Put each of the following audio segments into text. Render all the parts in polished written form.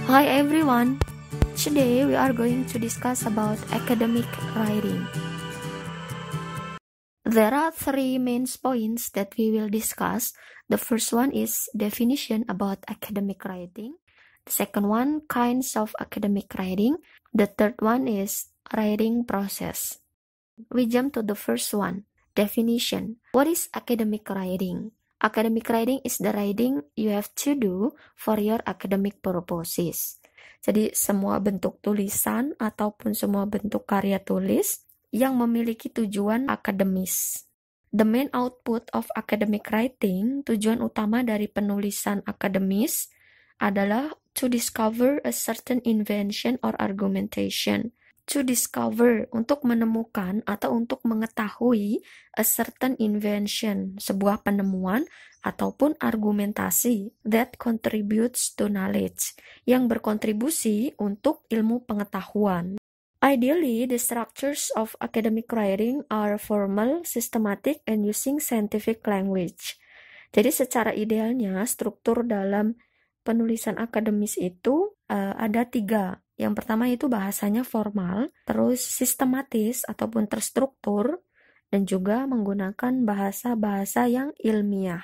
Hi everyone. Today we are going to discuss about academic writing. There are three main points that we will discuss. The first one is definition about academic writing. The second one, kinds of academic writing. The third one is writing process. We jump to the first one, definition. What is academic writing? Academic writing is the writing you have to do for your academic purposes. Jadi semua bentuk tulisan ataupun semua bentuk karya tulis yang memiliki tujuan akademis. The main output of academic writing, tujuan utama dari penulisan akademis adalah to discover a certain invention or argumentation. To discover, untuk menemukan atau untuk mengetahui a certain invention, sebuah penemuan ataupun argumentasi that contributes to knowledge, yang berkontribusi untuk ilmu pengetahuan. Ideally, the structures of academic writing are formal, systematic, and using scientific language. Jadi secara idealnya, struktur dalam penulisan akademis itu ada 3. Yang pertama itu bahasanya formal, terus sistematis ataupun terstruktur, dan juga menggunakan bahasa-bahasa yang ilmiah.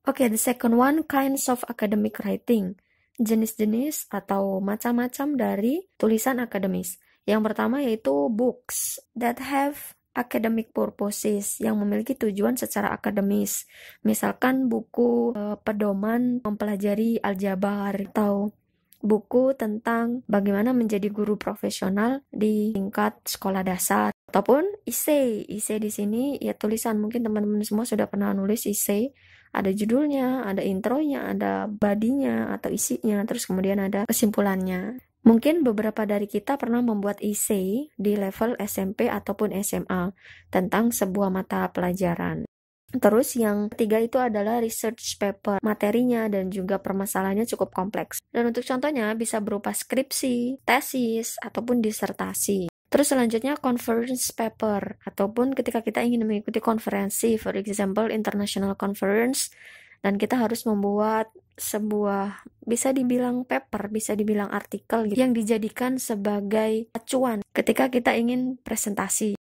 Oke, the second one, kinds of academic writing. Jenis-jenis atau macam-macam dari tulisan akademis. Yang pertama yaitu books that have academic purposes, yang memiliki tujuan secara akademis. Misalkan buku pedoman mempelajari aljabar atau buku tentang bagaimana menjadi guru profesional di tingkat sekolah dasar, ataupun essay. Essay di sini ya tulisan, mungkin teman-teman semua sudah pernah nulis essay. Ada judulnya, ada intronya, ada bodinya atau isinya, terus kemudian ada kesimpulannya. Mungkin beberapa dari kita pernah membuat essay di level SMP ataupun SMA tentang sebuah mata pelajaran. Terus yang ketiga itu adalah research paper. Materinya dan juga permasalahannya cukup kompleks. Dan untuk contohnya bisa berupa skripsi, tesis, ataupun disertasi. Terus selanjutnya conference paper, ataupun ketika kita ingin mengikuti konferensi, for example international conference, dan kita harus membuat sebuah, bisa dibilang paper, bisa dibilang artikel gitu, yang dijadikan sebagai acuan ketika kita ingin presentasi.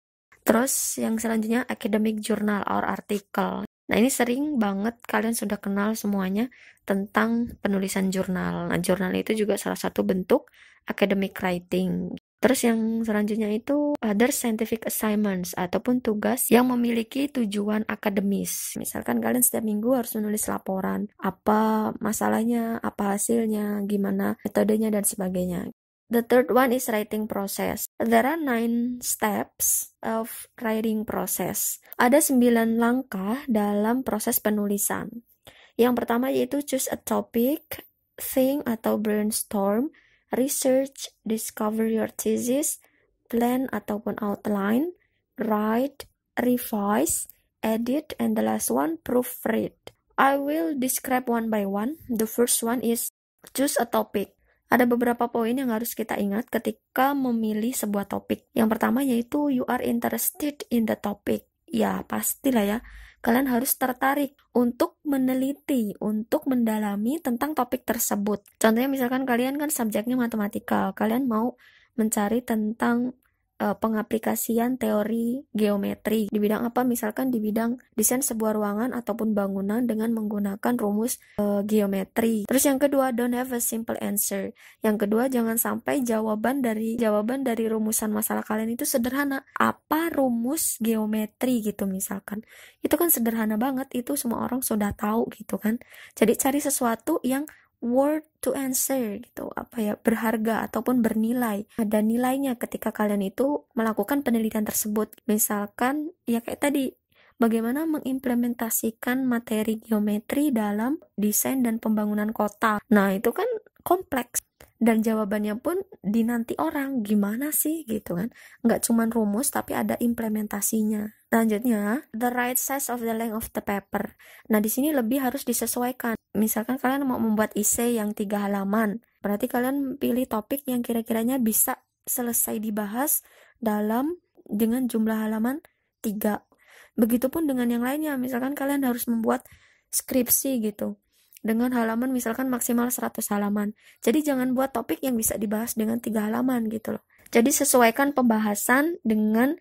Terus yang selanjutnya academic journal or artikel. Nah ini sering banget kalian sudah kenal semuanya tentang penulisan jurnal. Nah jurnal itu juga salah satu bentuk academic writing. Terus yang selanjutnya itu other scientific assignments ataupun tugas yang memiliki tujuan akademis. Misalkan kalian setiap minggu harus menulis laporan, apa masalahnya, apa hasilnya, gimana metodenya dan sebagainya. The third one is writing process. There are 9 steps of writing process. Ada 9 langkah dalam proses penulisan. Yang pertama yaitu choose a topic, think atau brainstorm, research, discover your thesis, plan ataupun outline, write, revise, edit, and the last one, proofread. I will describe one by one. The first one is choose a topic. Ada beberapa poin yang harus kita ingat ketika memilih sebuah topik. Yang pertama yaitu you are interested in the topic. Ya, pastilah ya. Kalian harus tertarik untuk meneliti, untuk mendalami tentang topik tersebut. Contohnya misalkan kalian kan subjeknya matematika. Kalian mau mencari tentang pengaplikasian teori geometri di bidang apa, misalkan di bidang desain sebuah ruangan ataupun bangunan dengan menggunakan rumus geometri. Terus yang kedua, don't have a simple answer. Yang kedua, jangan sampai jawaban dari rumusan masalah kalian itu sederhana. Apa rumus geometri gitu misalkan. Itu kan sederhana banget, itu semua orang sudah tahu gitu kan. Jadi cari sesuatu yang worth to answer gitu, berharga ataupun bernilai. Ada nilainya ketika kalian itu melakukan penelitian tersebut. Misalkan ya kayak tadi, bagaimana mengimplementasikan materi geometri dalam desain dan pembangunan kota. Nah, itu kan kompleks. Dan jawabannya pun dinanti orang, gimana sih gitu kan. Nggak cuma rumus, tapi ada implementasinya. Selanjutnya, the right size of the length of the paper. Nah, di sini lebih harus disesuaikan. Misalkan kalian mau membuat essay yang 3 halaman, berarti kalian pilih topik yang kira-kiranya bisa selesai dibahas dengan jumlah halaman 3. Begitupun dengan yang lainnya, misalkan kalian harus membuat skripsi gitu. dengan halaman misalkan maksimal 100 halaman. Jadi jangan buat topik yang bisa dibahas dengan 3 halaman gitu loh. Jadi sesuaikan pembahasan dengan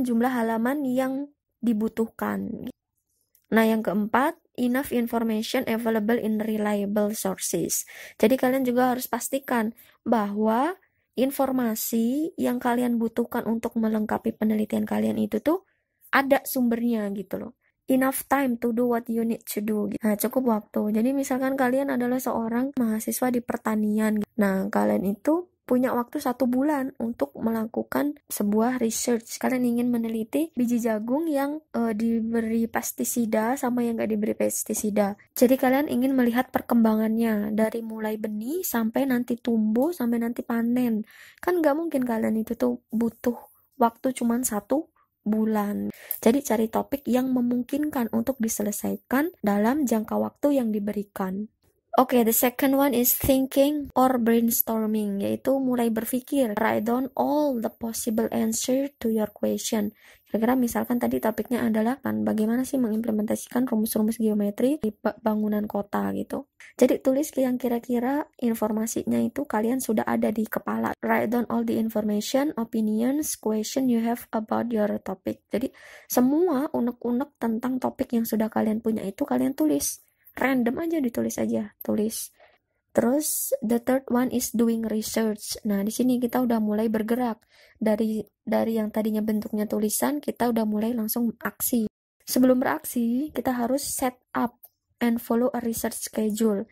jumlah halaman yang dibutuhkan. Nah, yang keempat, enough information available in reliable sources. Jadi kalian juga harus pastikan bahwa informasi yang kalian butuhkan untuk melengkapi penelitian kalian itu tuh ada sumbernya gitu loh. Enough time to do what you need to do. Nah, cukup waktu. Jadi misalkan kalian adalah seorang mahasiswa di pertanian. Nah, kalian itu punya waktu 1 bulan untuk melakukan sebuah research. Kalian ingin meneliti biji jagung yang diberi pestisida sama yang gak diberi pestisida. Jadi kalian ingin melihat perkembangannya dari mulai benih sampai nanti tumbuh sampai nanti panen. Kan gak mungkin kalian itu tuh butuh waktu cuman 1 bulan. Jadi cari topik yang memungkinkan untuk diselesaikan dalam jangka waktu yang diberikan. Oke, the second one is thinking or brainstorming, yaitu mulai berpikir. Write down all the possible answer to your question. Kira-kira misalkan tadi topiknya adalah kan bagaimana sih mengimplementasikan rumus-rumus geometri di bangunan kota gitu. Jadi tulis yang kira-kira informasinya itu kalian sudah ada di kepala. Write down all the information, opinions, question you have about your topic. Jadi semua unek-unek tentang topik yang sudah kalian punya itu kalian tulis. Random aja ditulis aja, tulis. Terus the third one is doing research. Nah, di sini kita udah mulai bergerak dari yang tadinya bentuknya tulisan, kita udah mulai langsung aksi. Sebelum beraksi, kita harus set up and follow a research schedule.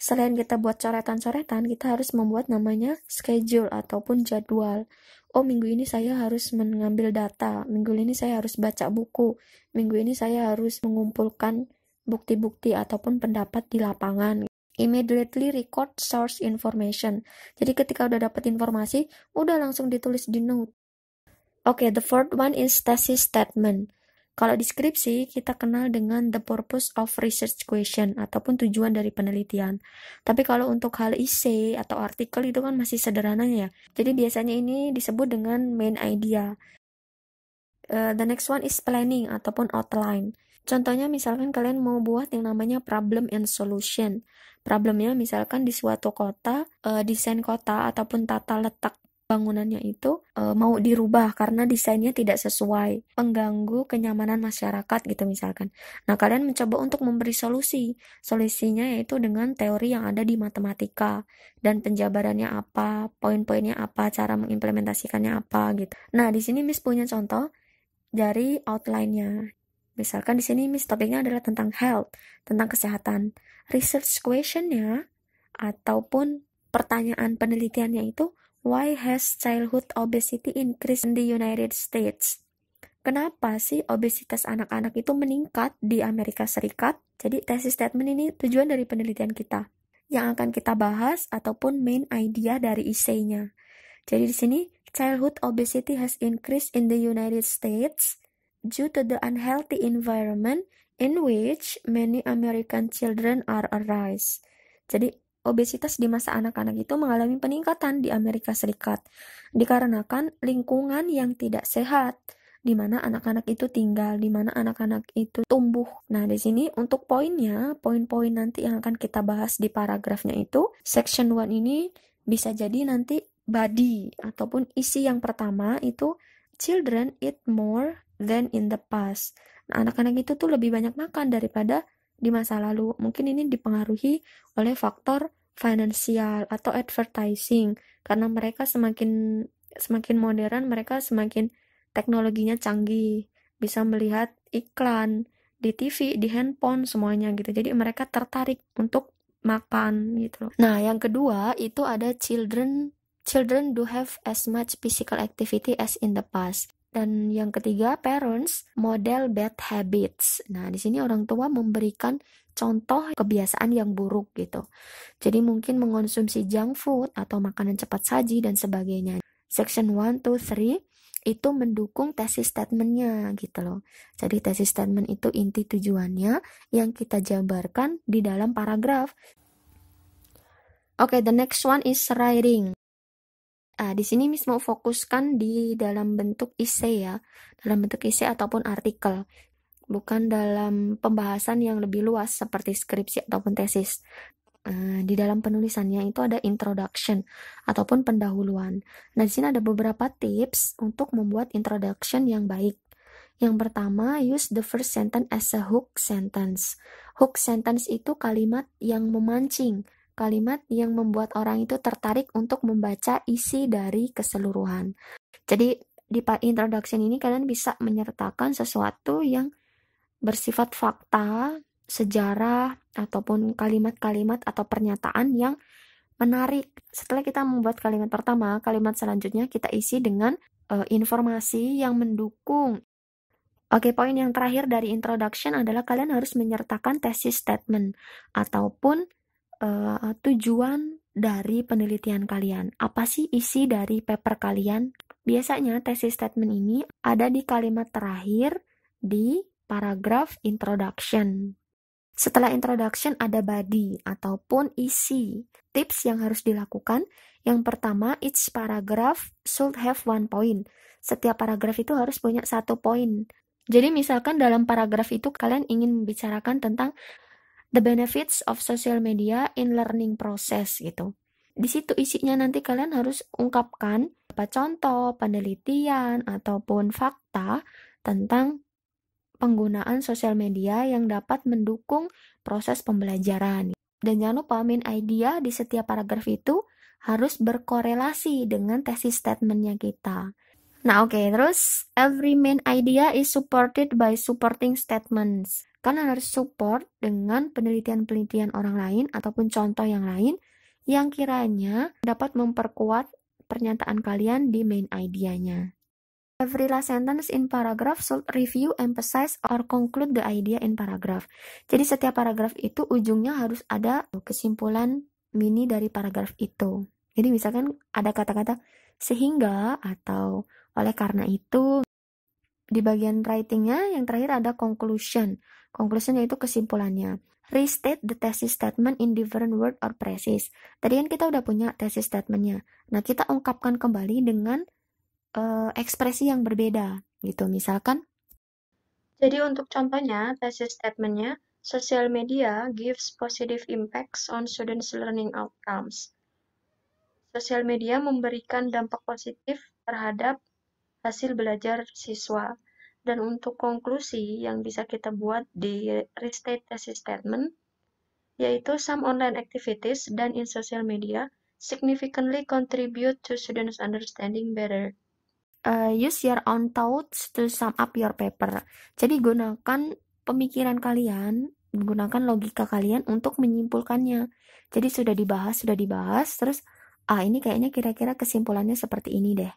Selain kita buat coretan-coretan, kita harus membuat namanya schedule ataupun jadwal. Oh, minggu ini saya harus mengambil data, minggu ini saya harus baca buku, minggu ini saya harus mengumpulkan bukti-bukti ataupun pendapat di lapangan. Immediately record source information. Jadi ketika udah dapat informasi, udah langsung ditulis di note. Oke, the fourth one is thesis statement. Kalau di skripsi, kita kenal dengan the purpose of research question ataupun tujuan dari penelitian. Tapi kalau untuk hal essay atau artikel itu kan masih sederhana ya. Jadi biasanya ini disebut dengan main idea. The next one is planning ataupun outline. Contohnya misalkan kalian mau buat yang namanya problem and solution. Problemnya misalkan di suatu kota, desain kota ataupun tata letak bangunannya itu mau dirubah karena desainnya tidak sesuai, pengganggu kenyamanan masyarakat gitu misalkan. Nah, kalian mencoba untuk memberi solusi. Solusinya yaitu dengan teori yang ada di matematika dan penjabarannya apa, poin-poinnya apa, cara mengimplementasikannya apa gitu. Nah, di sini Miss punya contoh dari outline-nya. Misalkan di sini Miss topiknya adalah tentang health, tentang kesehatan. Research question-nya ataupun pertanyaan penelitiannya itu, why has childhood obesity increased in the United States? Kenapa sih obesitas anak-anak itu meningkat di Amerika Serikat? Jadi thesis statement ini tujuan dari penelitian kita yang akan kita bahas ataupun main idea dari essay-nya. Jadi di sini childhood obesity has increased in the United States due to the unhealthy environment in which many American children are arise. Jadi, obesitas di masa anak-anak itu mengalami peningkatan di Amerika Serikat dikarenakan lingkungan yang tidak sehat, di mana anak-anak itu tinggal, di mana anak-anak itu tumbuh. Nah, di sini untuk poinnya, poin-poin nanti yang akan kita bahas di paragrafnya itu, section 1 ini bisa jadi nanti body ataupun isi yang pertama itu children eat more than in the past. Nah, anak-anak itu tuh lebih banyak makan daripada di masa lalu. Mungkin ini dipengaruhi oleh faktor finansial atau advertising. Karena mereka semakin modern, mereka semakin teknologinya canggih. Bisa melihat iklan di TV, di handphone, semuanya gitu. Jadi mereka tertarik untuk makan gitu. Nah, yang kedua itu ada children do have as much physical activity as in the past. Dan yang ketiga, parents model bad habits. Nah, di sini orang tua memberikan contoh kebiasaan yang buruk gitu. Jadi mungkin mengonsumsi junk food atau makanan cepat saji dan sebagainya. Section 1, 2, 3 itu mendukung thesis statement-nya gitu loh. Jadi thesis statement itu inti tujuannya yang kita jabarkan di dalam paragraf. Oke, the next one is writing. Di sini Miss mau fokuskan di dalam bentuk essay ya, dalam bentuk essay ataupun artikel. bukan dalam pembahasan yang lebih luas seperti skripsi ataupun tesis. Di dalam penulisannya itu ada introduction ataupun pendahuluan. Nah, di sini ada beberapa tips untuk membuat introduction yang baik. Yang pertama, use the first sentence as a hook sentence. Hook sentence itu kalimat yang memancing, kalimat yang membuat orang itu tertarik untuk membaca isi dari keseluruhan. Jadi, di introduction ini kalian bisa menyertakan sesuatu yang bersifat fakta, sejarah, ataupun kalimat-kalimat atau pernyataan yang menarik. Setelah kita membuat kalimat pertama, kalimat selanjutnya kita isi dengan informasi yang mendukung. Oke, poin yang terakhir dari introduction adalah kalian harus menyertakan thesis statement ataupun tujuan dari penelitian kalian. Apa sih isi dari paper kalian? Biasanya thesis statement ini ada di kalimat terakhir di paragraf introduction. Setelah introduction ada body ataupun isi. Tips yang harus dilakukan, yang pertama, each paragraph should have 1 point. Setiap paragraf itu harus punya 1 poin. Jadi misalkan dalam paragraf itu kalian ingin membicarakan tentang the benefits of social media in learning process gitu. Di situ isinya nanti kalian harus ungkapkan apa contoh, penelitian, ataupun fakta tentang penggunaan sosial media yang dapat mendukung proses pembelajaran. Dan jangan lupa main idea di setiap paragraf itu harus berkorelasi dengan thesis statement-nya kita. Nah, oke, terus every main idea is supported by supporting statements. Kalian harus support dengan penelitian-penelitian orang lain ataupun contoh yang lain yang kiranya dapat memperkuat pernyataan kalian di main idea-nya. Every last sentence in paragraph should review, emphasize, or conclude the idea in paragraph. Jadi setiap paragraf itu ujungnya harus ada kesimpulan mini dari paragraf itu. Jadi misalkan ada kata-kata sehingga atau oleh karena itu. Di bagian writingnya yang terakhir ada conclusion. Conclusion yaitu kesimpulannya. Restate the thesis statement in different word or phrases. Tadi kan kita udah punya thesis statementnya. Nah, kita ungkapkan kembali dengan ekspresi yang berbeda gitu. Misalkan, jadi untuk contohnya thesis statementnya, social media gives positive impacts on students' learning outcomes. Sosial media memberikan dampak positif terhadap hasil belajar siswa. Dan untuk konklusi yang bisa kita buat di restate thesis statement, yaitu some online activities done in social media significantly contribute to students' understanding better. Use your own thoughts to sum up your paper. Jadi gunakan pemikiran kalian, gunakan logika kalian untuk menyimpulkannya. Jadi sudah dibahas, terus ini kayaknya kira-kira kesimpulannya seperti ini deh.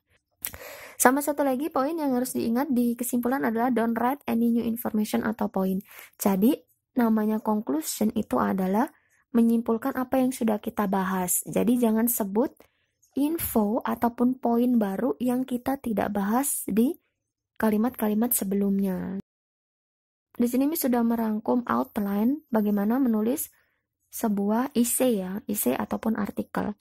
Sama satu lagi poin yang harus diingat di kesimpulan adalah don't write any new information atau poin. Jadi namanya conclusion itu adalah menyimpulkan apa yang sudah kita bahas. Jadi jangan sebut info ataupun poin baru yang kita tidak bahas di kalimat-kalimat sebelumnya. Di sini sudah merangkum outline bagaimana menulis sebuah essay ya, essay ataupun artikel.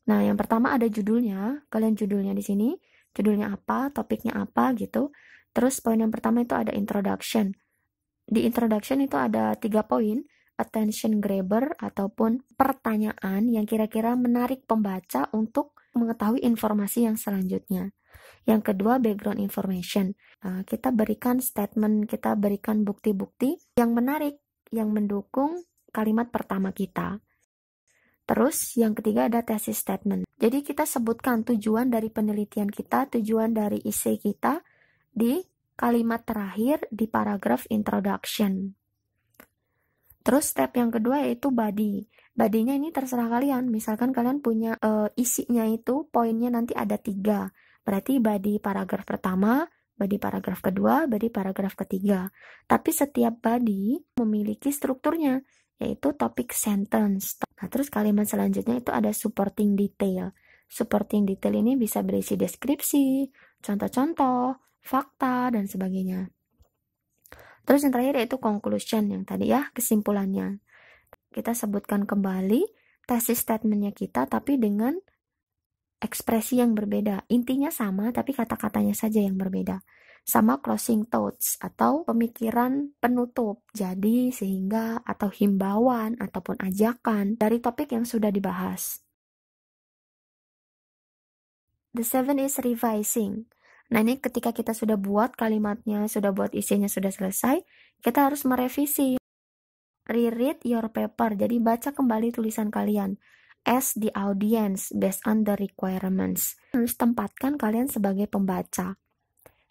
Nah, yang pertama ada judulnya, kalian judulnya di sini, judulnya apa, topiknya apa gitu. Terus poin yang pertama itu ada introduction. Di introduction itu ada 3 poin, attention grabber ataupun pertanyaan yang kira-kira menarik pembaca untuk mengetahui informasi yang selanjutnya. Yang kedua, background information. Kita berikan statement, kita berikan bukti-bukti yang menarik, yang mendukung kalimat pertama kita. Terus yang ketiga ada thesis statement. Jadi kita sebutkan tujuan dari penelitian kita, tujuan dari essay kita di kalimat terakhir di paragraf introduction. Terus step yang kedua yaitu body. Body-nya ini terserah kalian. Misalkan kalian punya isinya itu poinnya nanti ada 3. Berarti body paragraf pertama, body paragraf kedua, body paragraf ketiga. Tapi setiap body memiliki strukturnya, yaitu topic sentence. Nah, terus kalimat selanjutnya itu ada supporting detail. Supporting detail ini bisa berisi deskripsi, contoh-contoh, fakta, dan sebagainya. Terus yang terakhir yaitu conclusion, yang tadi ya, kesimpulannya. Kita sebutkan kembali thesis statement-nya kita, tapi dengan ekspresi yang berbeda. Intinya sama, tapi kata-katanya saja yang berbeda. sama closing thoughts atau pemikiran penutup. Jadi sehingga atau himbauan ataupun ajakan dari topik yang sudah dibahas. The 7 is revising. Nah, ini ketika kita sudah buat kalimatnya, sudah buat isinya, sudah selesai, kita harus merevisi. Reread your paper, jadi baca kembali tulisan kalian. As the audience, based on the requirements. Harus tempatkan kalian sebagai pembaca.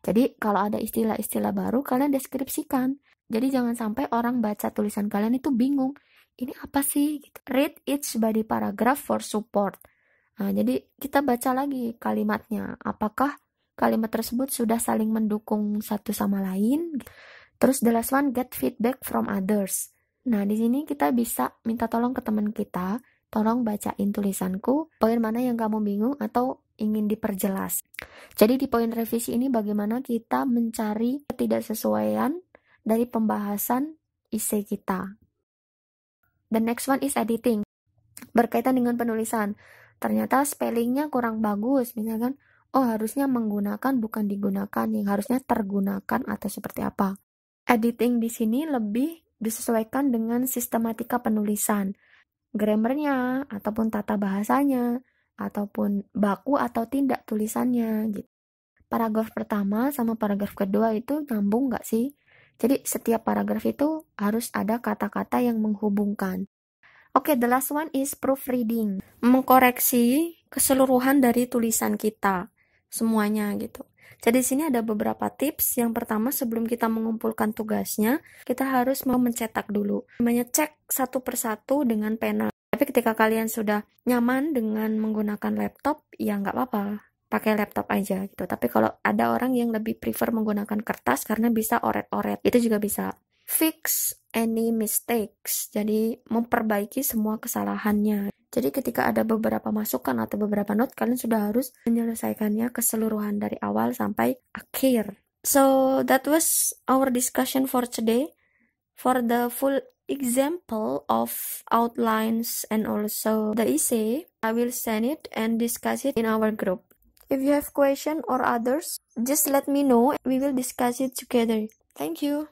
Jadi, kalau ada istilah-istilah baru, kalian deskripsikan. Jadi, jangan sampai orang baca tulisan kalian itu bingung. Ini apa sih? Read each body paragraph for support. Nah, jadi kita baca lagi kalimatnya. Apakah kalimat tersebut sudah saling mendukung satu sama lain? Terus the last one, get feedback from others. Nah, di sini kita bisa minta tolong ke teman kita, tolong bacain tulisanku, poin mana yang kamu bingung atau ingin diperjelas. Jadi di poin revisi ini bagaimana kita mencari ketidaksesuaian dari pembahasan isi kita. The next one is editing. Berkaitan dengan penulisan. Ternyata spellingnya kurang bagus, misalkan, oh harusnya menggunakan bukan digunakan, yang harusnya tergunakan atau seperti apa. Editing di sini lebih disesuaikan dengan sistematika penulisan, grammarnya, ataupun tata bahasanya, ataupun baku atau tindak tulisannya, gitu. Paragraf pertama sama paragraf kedua itu nyambung nggak sih? Jadi setiap paragraf itu harus ada kata-kata yang menghubungkan. Oke, the last one is proofreading. Mengkoreksi keseluruhan dari tulisan kita. Semuanya gitu. Jadi di sini ada beberapa tips. Yang pertama, sebelum kita mengumpulkan tugasnya, kita harus mau mencetak dulu. Namanya cek satu persatu dengan pena. Tapi ketika kalian sudah nyaman dengan menggunakan laptop, ya nggak apa-apa. Pakai laptop aja gitu. Tapi kalau ada orang yang lebih prefer menggunakan kertas karena bisa oret-oret, itu juga bisa. Fix any mistakes, jadi memperbaiki semua kesalahannya. Jadi ketika ada beberapa masukan atau beberapa note, kalian sudah harus menyelesaikannya keseluruhan dari awal sampai akhir. So that was our discussion for today. For the full example of outlines and also the essay, I will send it and discuss it in our group. If you have question or others, just let me know. We will discuss it together. Thank you.